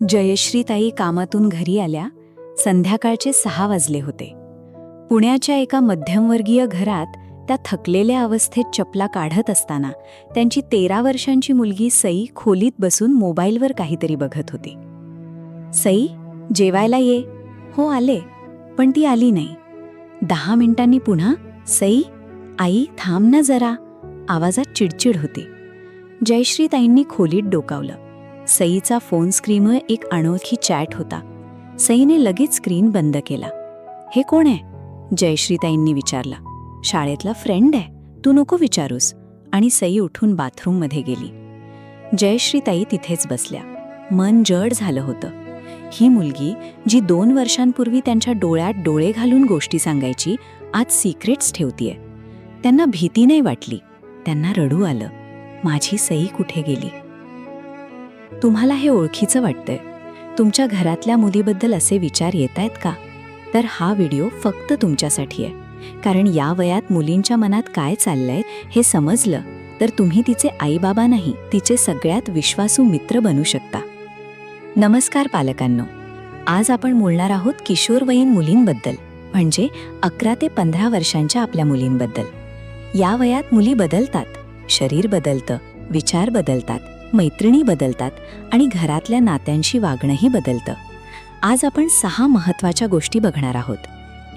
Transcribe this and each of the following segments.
जयश्रीताई कामातून घरी आल्या. संध्याकाळचे 6 वाजले होते. पुण्याच्या एका मध्यमवर्गीय घरात त्या थकलेल्या अवस्थेत चपला काढत असताना त्यांची 13 वर्षांची मुलगी सई खोलीत बसून मोबाईलवर काहीतरी बघत होती. सई, जेवायला ये. हो आले. पण ती आली नाही. 10 मिनिटांनी पुन्हा, सई, आई थांब ना जरा. आवाजात चिडचिड होती. जयश्रीताईंनी खोलीत डोकावलं. सईचा फोन स्क्रीनवर एक अनोळखी चॅट होता. सईने लगेच स्क्रीन बंद केला. हे कोण आहे? जयश्रीताईंनी विचारला. शाळेतला फ्रेंड आहे, तू नको विचारूस. आणि सई उठून बाथरूममध्ये गेली. जयश्रीताई तिथेच बसल्या. मन जड झालं होतं. ही मुलगी जी 2 वर्षांपूर्वी त्यांच्या डोळ्यात डोळे घालून गोष्टी सांगायची, आज सिक्रेट्स ठेवतीये. त्यांना भीती नाही वाटली, त्यांना रडू आलं. माझी सई कुठे गेली? तुम्हाला हे ओळखीचं वाटतंय? तुमच्या घरातल्या मुलीबद्दल असे विचार येत आहेत का? तर हा व्हिडिओ फक्त तुमच्यासाठी आहे. कारण या वयात मुलींच्या मनात काय चाललंय हे समजलं तर तुम्ही तिचे आईबाबा नाही, तिचे सगळ्यात विश्वासू मित्र बनू शकता. नमस्कार पालकांनो. आज आपण बोलणार आहोत किशोरवयीन मुलींबद्दल, म्हणजे 11 ते 15 वर्षांच्या आपल्या मुलींबद्दल. या वयात मुली बदलतात. शरीर बदलतं, विचार बदलतात, मैत्रिणी बदलतात आणि घरातल्या नात्यांशी वागणंही बदलतं. आज आपण 6 महत्त्वाच्या गोष्टी बघणार आहोत.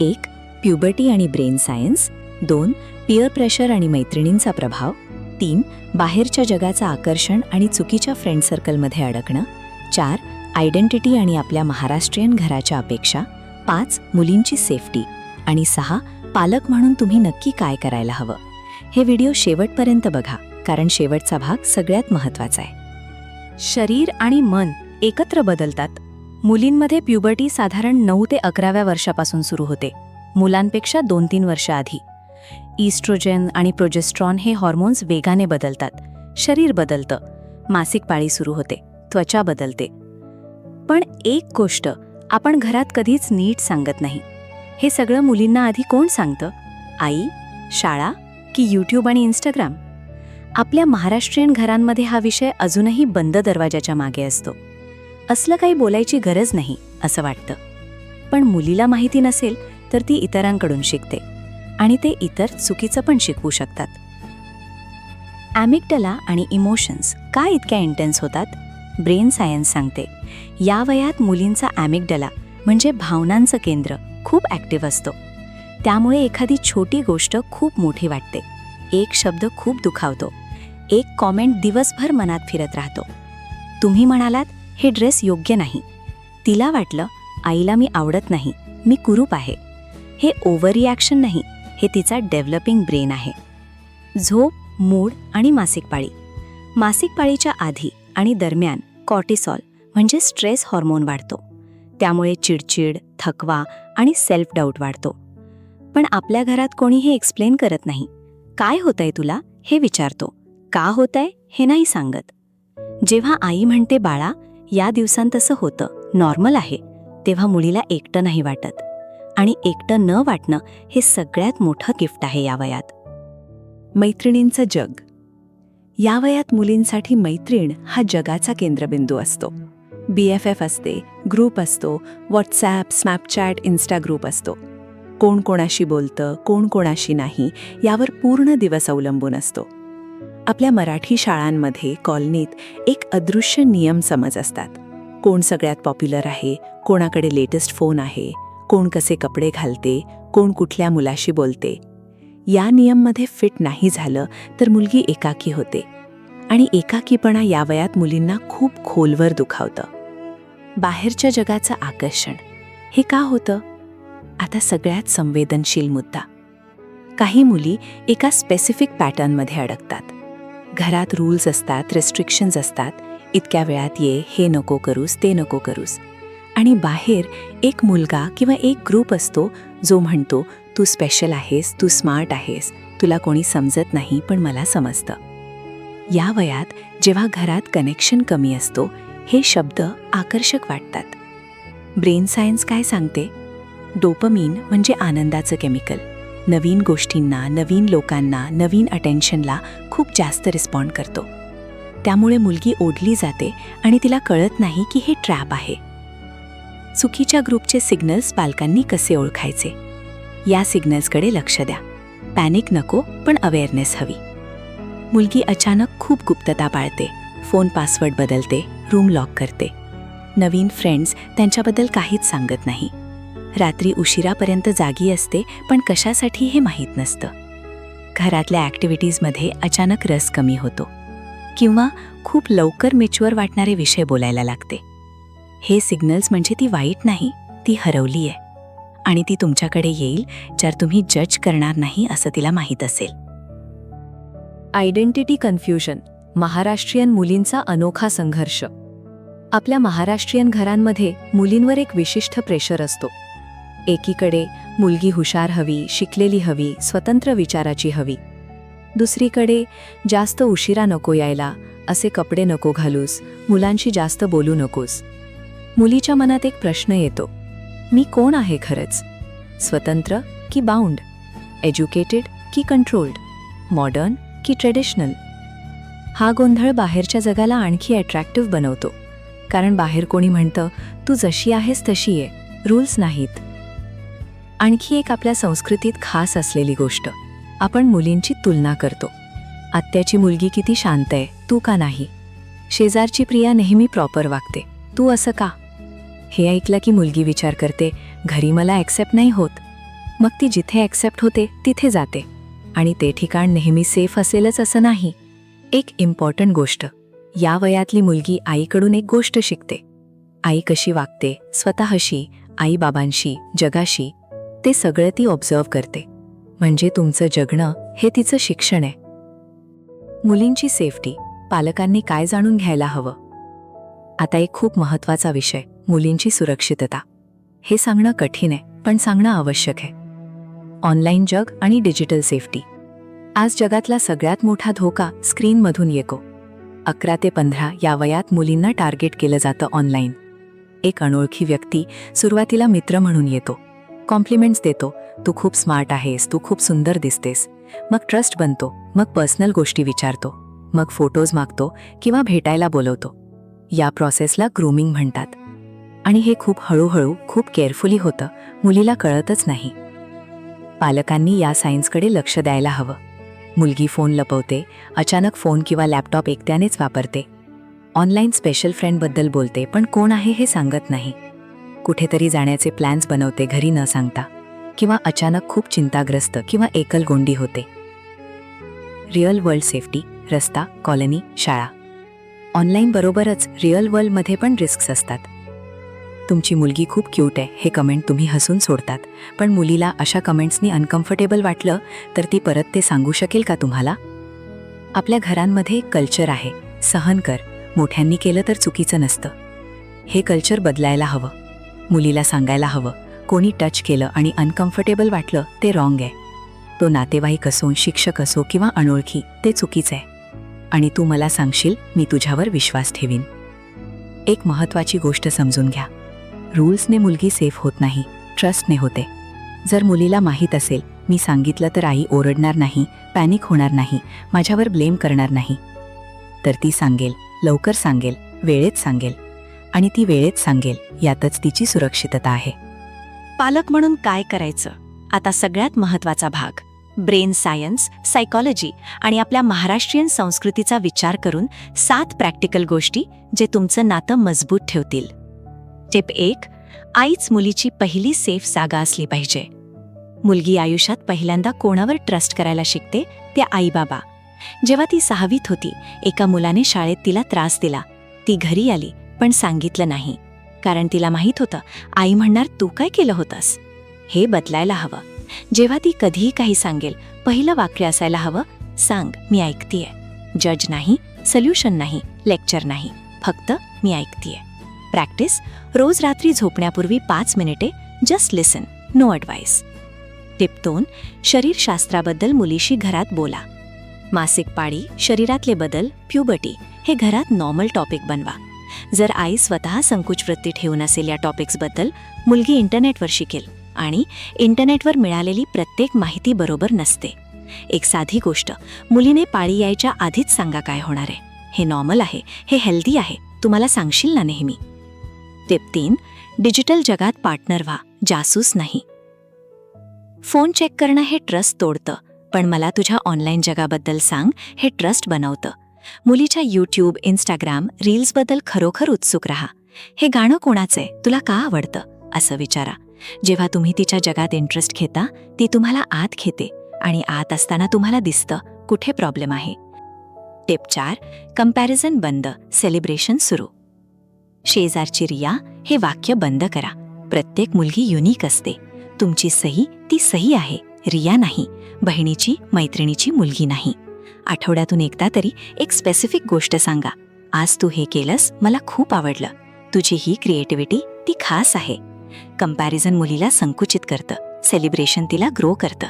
1. प्युबर्टी आणि ब्रेन सायन्स. 2. पियर प्रेशर आणि मैत्रिणींचा प्रभाव. 3. बाहेरच्या जगाचं आकर्षण आणि चुकीच्या फ्रेंड सर्कलमध्ये अडकणं. 4. आयडेंटिटी आणि आपल्या महाराष्ट्रीयन घराच्या अपेक्षा. 5. मुलींची सेफ्टी. आणि 6. पालक म्हणून तुम्ही नक्की काय करायला हवं. हे व्हिडिओ शेवटपर्यंत बघा, कारण शेवटचा भाग सगळ्यात महत्त्वाचा आहे. शरीर आणि मन एकत्र बदलतात. मुलींमध्ये प्युबर्टी साधारण 9 ते 11व्या वर्षापासून सुरू होते, मुलांपेक्षा 2-3 वर्ष आधी. इस्ट्रोजेन आणि प्रोजेस्ट्रॉन हे हॉर्मोन्स वेगाने बदलतात. शरीर बदलतं, मासिक पाळी सुरू होते, त्वचा बदलते. पण एक गोष्ट आपण घरात कधीच नीट सांगत नाही. हे सगळं मुलींना आधी कोण सांगतं? आई, शाळा की यूट्यूब आणि इंस्टाग्राम? आपल्या महाराष्ट्रीयन घरांमध्ये हा विषय अजूनही बंद दरवाजाच्या मागे असतो. असलं काही बोलायची गरज नाही असं वाटतं. पण मुलीला माहिती नसेल तर ती इतरांकडून शिकते, आणि ते इतर चुकीचं पण शिकवू शकतात. ॲमिग्डाला आणि इमोशन्स का इतक्या इंटेन्स होतात? ब्रेन सायन्स सांगते, या वयात मुलींचा ॲमिग्डाला म्हणजे भावनांचं केंद्र खूप ॲक्टिव्ह असतो. त्यामुळे एखादी छोटी गोष्ट खूप मोठी वाटते, एक शब्द खूप दुखावतो, एक कॉमेंट दिवसभर मनात फिरत राहतो. तुम्ही म्हणालात, हे ड्रेस योग्य नाही. तिला वाटलं, आईला मी आवडत नाही, मी कुरूप आहे. हे ओव्हर रिॲक्शन नाही, हे तिचा डेव्हलपिंग ब्रेन आहे. झोप, मूड आणि मासिक पाळी. मासिक पाळीच्या आधी आणि दरम्यान कॉर्टिसॉल म्हणजे स्ट्रेस हॉर्मोन वाढतो. त्यामुळे चिडचिड, थकवा आणि सेल्फ डाऊट वाढतो. पण आपल्या घरात कोणी हे एक्सप्लेन करत नाही. काय होतंय तुला हे विचारतो, का होतंय हे नाही सांगत. जेव्हा आई म्हणते, बाळा या दिवसांत तसं होतं, नॉर्मल आहे, तेव्हा मुलीला एकटं नाही वाटत. आणि एकटं न वाटणं हे सगळ्यात मोठं गिफ्ट आहे या वयात. मैत्रिणींचं जग. या वयात मुलींसाठी मैत्रीण हा जगाचा केंद्रबिंदू असतो. BFF असते, ग्रुप असतो, व्हॉट्सॲप, स्नॅपचॅट, इन्स्टा ग्रुप असतो. कोण कोणाशी बोलतं, कोण कोणाशी नाही, यावर पूर्ण दिवस अवलंबून असतो. आपल्या मराठी शाळांमध्ये, कॉलनीत एक अदृश्य नियम समज असतात. कोण सगळ्यात पॉप्युलर आहे, कोणाकडे लेटेस्ट फोन आहे, कोण कसे कपडे घालते, कोण कुठल्या मुलाशी बोलते. या नियममध्ये फिट नाही झालं तर मुलगी एकाकी होते. आणि एकाकीपणा या वयात मुलींना खूप खोलवर दुखावतं. बाहेरच्या जगाचं आकर्षण. हे का होतं? आता सगळ्यात संवेदनशील मुद्दा. काही मुली एका स्पेसिफिक पॅटर्नमध्ये अडकतात. घरात रूल्स असतात, रेस्ट्रिक्शन्स असतात. इतक्या वेळात ये, हे नको करूस, ते नको करूस. आणि बाहेर एक मुलगा किंवा एक ग्रुप असतो जो म्हणतो, तू स्पेशल आहेस, तू स्मार्ट आहेस, तुला कोणी समजत नाही पण मला समजतं. या वयात जेव्हा घरात कनेक्शन कमी असतो, हे शब्द आकर्षक वाटतात. ब्रेन सायन्स काय सांगते? डोपामिन म्हणजे आनंदाचं केमिकल. नवीन गोष्टींना, नवीन लोकांना, नवीन अटेन्शनला खूप जास्त रिस्पॉन्ड करतो. त्यामुळे मुलगी ओढली जाते आणि तिला कळत नाही की हे ट्रॅप आहे. चुकीच्या ग्रुपचे सिग्नल्स पालकांनी कसे ओळखायचे? या सिग्नल्सकडे लक्ष द्या. पॅनिक नको, पण अवेअरनेस हवी. मुलगी अचानक खूप गुप्तता पाळते, फोन पासवर्ड बदलते, रूम लॉक करते. नवीन फ्रेंड्स त्यांच्याबद्दल काहीच सांगत नाही. रात्री उशिरापर्यंत जागी असते, पण कशासाठी हे माहीत नसतं. घरातल्या ॲक्टिव्हिटीजमध्ये अचानक रस कमी होतो किंवा खूप लवकर मॅच्युअर वाटणारे विषय बोलायला लागते. हे सिग्नल्स म्हणजे ती वाईट नाही, ती हरवली आहे आणि ती तुमच्याकडे येईल जर तुम्ही जज करणार नाही असं तिला माहीत असेल. आयडेंटिटी कन्फ्युजन, महाराष्ट्रीयन मुलींचा अनोखा संघर्ष. आपल्या महाराष्ट्रीयन घरांमध्ये मुलींवर एक विशिष्ट प्रेशर असतो. एकीकडे मुलगी हुशार हवी, शिकलेली हवी, स्वतंत्र विचाराची हवी. दुसरीकडे जास्त उशिरा नको यायला, असे कपडे नको घालूस, मुलांशी जास्त बोलू नकोस. मुलीच्या मनात एक प्रश्न येतो, मी कोण आहे खरंच? स्वतंत्र की बाउंड? एज्युकेटेड की कंट्रोल्ड? मॉडर्न की ट्रेडिशनल? हा गोंधळ बाहेरच्या जगाला आणखी अट्रॅक्टिव्ह बनवतो, कारण बाहेर कोणी म्हणतं तू जशी आहेस तशी ये, रूल्स नाहीत. आणखी एक आपल्या संस्कृतीत खास असलेली गोष्ट, आपण मुलींची तुलना करतो. आत्याची मुलगी किती शांत आहे, तू का नाही? शेजारची प्रिया नेहमी प्रॉपर वागते, तू असं का? हे ऐकलं की मुलगी विचार करते, घरी मला ॲक्सेप्ट नाही होत. मग ती जिथे ॲक्सेप्ट होते तिथे जाते, आणि ते ठिकाण नेहमी सेफ असेलच असं नाही. एक इम्पॉर्टंट गोष्ट, या वयातली मुलगी आईकडून एक गोष्ट शिकते. आई कशी वागते, स्वतःशी, आईबाबांशी, जगाशी, ते सगळं ती ऑब्झर्व्ह करते. म्हणजे तुमचं जगणं हे तिचं शिक्षण आहे. मुलींची सेफ्टी, पालकांनी काय जाणून घ्यायला हवं? आता एक खूप महत्त्वाचा विषय, मुलींची सुरक्षितता. हे सांगणं कठीण आहे, पण सांगणं आवश्यक आहे. ऑनलाईन जग आणि डिजिटल सेफ्टी. आज जगातला सगळ्यात मोठा धोका स्क्रीनमधून येतो. 11 ते 15 या वयात मुलींना टार्गेट केलं जातं ऑनलाईन. एक अनोळखी व्यक्ती सुरुवातीला मित्र म्हणून येतो, कॉम्प्लिमेंट्स देतो, तू खूप स्मार्ट आहेस, तू खूप सुंदर दिसतेस. मग ट्रस्ट बनतो, मग पर्सनल गोष्टी विचारतो, मग फोटोज मागतो किंवा भेटायला बोलवतो. या प्रोसेसला ग्रूमिंग म्हणतात. आणि हे खूप हळूहळू, खूप केअरफुली होतं, मुलीला कळतच नाही. पालकांनी या सायन्सकडे लक्ष द्यायला हवं. मुलगी फोन लपवते, अचानक फोन किंवा लॅपटॉप एकट्यानेच वापरते. ऑनलाईन स्पेशल फ्रेंडबद्दल बोलते, पण कोण आहे हे सांगत नाही. कुठेतरी जाण्याचे प्लॅन्स बनवते घरी न सांगता, किंवा अचानक खूप चिंताग्रस्त किंवा एकलगोंडी होते. रिअल वर्ल्ड सेफ्टी, रस्ता, कॉलनी, शाळा. ऑनलाईन बरोबरच रिअल वर्ल्डमध्ये पण रिस्क्स असतात. तुमची मुलगी खूप क्यूट आहे हे कमेंट तुम्ही हसून सोडतात, पण मुलीला अशा कमेंट्सनी अनकम्फर्टेबल वाटलं तर ती परत ते सांगू शकेल का तुम्हाला? आपल्या घरांमध्ये एक कल्चर आहे, सहन कर, मोठ्यांनी केलं तर चुकीचं नसतं. हे कल्चर बदलायला हवं. मुलीला सांगायला हवं, कोणी टच केलं आणि अनकम्फर्टेबल वाटलं ते रॉंग आहे. तो नातेवाईक असो, शिक्षक असो किंवा अनोळखी, ते चुकीचं आहे. आणि तू मला सांगशील, मी तुझ्यावर विश्वास ठेवीन. एक महत्त्वाची गोष्ट समजून घ्या, रूल्सने मुलगी सेफ होत नाही, ट्रस्टने होते. जर मुलीला माहीत असेल, मी सांगितलं तर आई ओरडणार नाही, पॅनिक होणार नाही, माझ्यावर ब्लेम करणार नाही, तर ती सांगेल, लवकर सांगेल, वेळेत सांगेल. आणि ती वेळेत सांगेल, यातच तिची सुरक्षितता आहे. पालक म्हणून काय करायचं? आता सगळ्यात महत्त्वाचा भाग, ब्रेन सायन्स, सायकॉलॉजी आणि आपल्या महाराष्ट्रीयन संस्कृतीचा विचार करून 7 प्रॅक्टिकल गोष्टी जे तुमचं नातं मजबूत ठेवतील. टिप 1, आईच मुलीची पहिली सेफ जागा असली पाहिजे. मुलगी आयुष्यात पहिल्यांदा कोणावर ट्रस्ट करायला शिकते? त्या आई-बाबा. जेव्हा ती 6वीत होती, एका मुलाने शाळेत तिला त्रास दिला. ती घरी आली, पण सांगितलं नाही, कारण तिला माहीत होतं आई म्हणणार तू काय केलं होतंस. हे बदलायला हवं. जेव्हा ती कधीही काही सांगेल, पहिलं वाक्य असायला हवं, सांग, मी ऐकतेय. जज नाही, सोल्युशन नाही, लेक्चर नाही, फक्त मी ऐकतेय. प्रॅक्टिस, रोज रात्री झोपण्यापूर्वी 5 मिनिटे जस्ट लिसन, नो ॲडवाइस. टिप 2, शरीरशास्त्राबद्दल मुलीशी घरात बोला. मासिक पाळी, शरीरातले बदल, प्युबर्टी हे घरात नॉर्मल टॉपिक बनवा. जर आई स्वतः संकुचवृत्ती ठेवून असेल या टॉपिक्सबद्दल, मुलगी इंटरनेटवर शिकेल, आणि इंटरनेटवर मिळालेली प्रत्येक माहिती बरोबर नसते. एक साधी गोष्ट, मुलीने पाळी यायच्या आधीच सांगा काय होणार आहे. हे नॉर्मल आहे, हे हेल्दी आहे, तुम्हाला सांगशील ना नेहमी. टिप 3. डिजिटल जगात पार्टनर व्हा, जासूस नाही. फोन चेक करणं हे ट्रस्ट तोडतं, पण मला तुझ्या ऑनलाईन जगाबद्दल सांग हे ट्रस्ट बनवतं. मुलीच्या यूट्यूब, इंस्टाग्राम, रील्सबद्दल खरोखर उत्सुक राहा. हे गाणं कोणाचंय, तुला का आवडतं असं विचारा. जेव्हा तुम्ही तिच्या जगात इंटरेस्ट घेता, ती तुम्हाला आत घेते आणि आत असताना तुम्हाला दिसतं कुठे प्रॉब्लेम आहे. टिप 4. कंपॅरिझन बंद, सेलिब्रेशन सुरू. शेजारची रिया हे वाक्य बंद करा. प्रत्येक मुलगी युनिक असते. तुमची सही ती सही आहे, रिया नाही, बहिणीची, मैत्रिणीची मुलगी नाही. आठवड्यातून एकदा तरी एक स्पेसिफिक गोष्ट सांगा. आज तू हे केलंस, मला खूप आवडलं. तुझी ही क्रिएटिव्हिटी ती खास आहे. कंपॅरिझन मुलीला संकुचित करतं, सेलिब्रेशन तिला ग्रो करतं.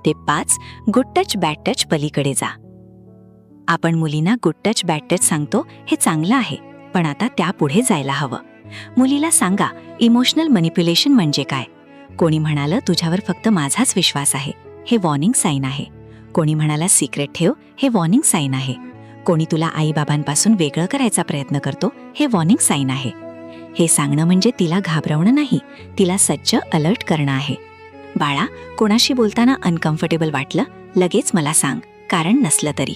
Tip 5. Good touch bad touch पलीकडे जा. आपण मुलींना गुड टच बॅड टच सांगतो हे चांगलं आहे, पण आता त्यापुढे जायला हवं. मुलीला सांगा इमोशनल मॅनिप्युलेशन म्हणजे काय. कोणी म्हणालं तुझ्यावर फक्त माझाच विश्वास आहे, हे वॉर्निंग साईन आहे. कोणी म्हणाला सिक्रेट ठेव, हे वॉर्निंग साईन आहे. कोणी तुला आईबाबांपासून वेगळं करायचा प्रयत्न करतो, हे वॉर्निंग साईन आहे. हे सांगणं म्हणजे तिला घाबरवणं नाही, तिला सज्ज अलर्ट करणं आहे. बाळा, कोणाशी बोलताना अनकम्फर्टेबल वाटलं, लगेच मला सांग, कारण नसलं तरी.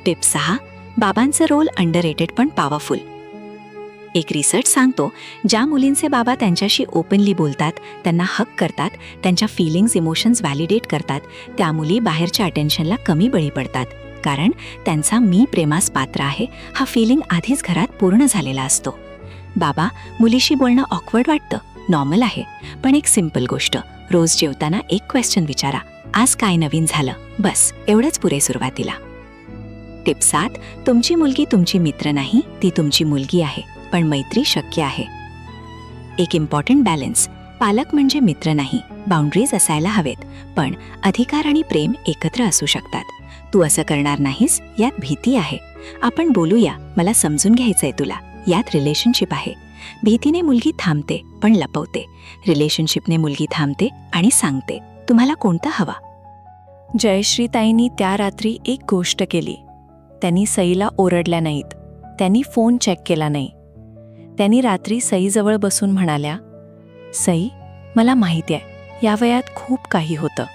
टिप 6. बाबांचं रोल अंडररेटेड पण पॉवरफुल. एक रिसर्च सांगतो, ज्या मुलींचे बाबा त्यांच्याशी ओपनली बोलतात, त्यांना हक करतात, त्यांच्या फीलिंग्स, इमोशन्स व्हॅलिडेट करतात, त्या मुली बाहेरच्या अटेन्शनला कमी बळी पडतात. कारण त्यांचा मी प्रेमास पात्र आहे हा फीलिंग आधीच घरात पूर्ण झालेला असतो. बाबा, मुलीशी बोलणं ऑकवर्ड वाटतं, नॉर्मल आहे, पण एक सिंपल गोष्ट, रोज जेवताना एक क्वेश्चन विचारा, आज काय नवीन झालं, बस एवढंच पुरे सुरुवातीला. टिप 7. तुमची मुलगी तुमची मित्र नाही, ती तुमची मुलगी आहे, पण मैत्री शक्य आहे. एक इम्पॉर्टंट बॅलन्स. पालक म्हणजे मित्र नाही, बाउंड्रीज असायला हवेत, पण अधिकार आणि प्रेम एकत्र असू शकतात. तू असं करणार नाहीस यात भीती आहे. आपण बोलूया, मला समजून घ्यायचंय तुला, यात रिलेशनशिप आहे. भीतीने मुलगी थांबते पण लपवते, रिलेशनशिपने मुलगी थांबते आणि सांगते तुम्हाला कोणतं हवा. जयश्रीताईंनी त्या रात्री एक गोष्ट केली. त्यांनी सईला ओरडल्या नाहीत, त्यांनी फोन चेक केला नाही. त्यांनी रात्री सईजवळ बसून म्हणाल्या, सई, मला माहिती आहे या वयात खूप काही होतं,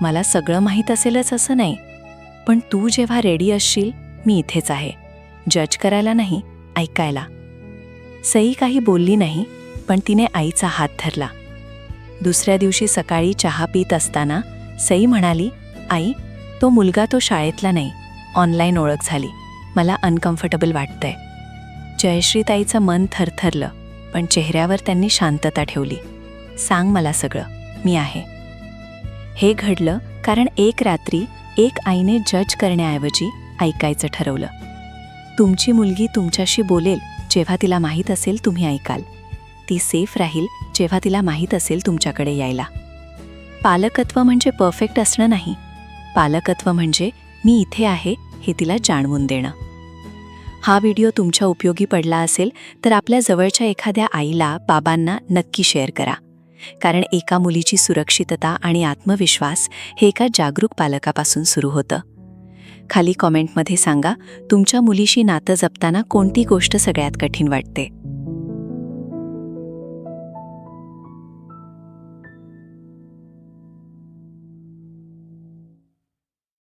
मला सगळं माहीत असेलच असं नाही, पण तू जेव्हा रेडी असशील मी इथेच आहे, जज करायला नाही, ऐकायला. सई काही बोलली नाही, पण तिने आईचा हात धरला. दुसऱ्या दिवशी सकाळी चहा पीत असताना सई म्हणाली, आई, तो मुलगा तो शाळेतला नाही, ऑनलाईन ओळख झाली, मला अनकम्फर्टेबल वाटतंय. जयश्रीताईचं मन थरथरलं, पण चेहऱ्यावर त्यांनी शांतता ठेवली. सांग मला सगळं, मी आहे. हे घडलं कारण एक रात्री एक आईने जज करण्याऐवजी ऐकायचं ठरवलं. तुमची मुलगी तुमच्याशी बोलेल जेव्हा तिला माहीत असेल तुम्ही ऐकाल. ती सेफ राहील जेव्हा तिला माहीत असेल तुमच्याकडे यायला. पालकत्व म्हणजे परफेक्ट असणं नाही, पालकत्व म्हणजे मी इथे आहे हे तिला जाणवून देणं. हा व्हिडिओ तुमच्या उपयोगी पडला असेल तर आपल्या जवळच्या एखाद्या आईला, बाबांना नक्की शेअर करा. कारण एका मुलीची सुरक्षितता आणि आत्मविश्वास हे एका जागरूक पालकापासून सुरू होतं. खाली कॉमेंटमध्ये सांगा तुमच्या मुलीशी नातं जपताना कोणती गोष्ट सगळ्यात कठीण वाटते.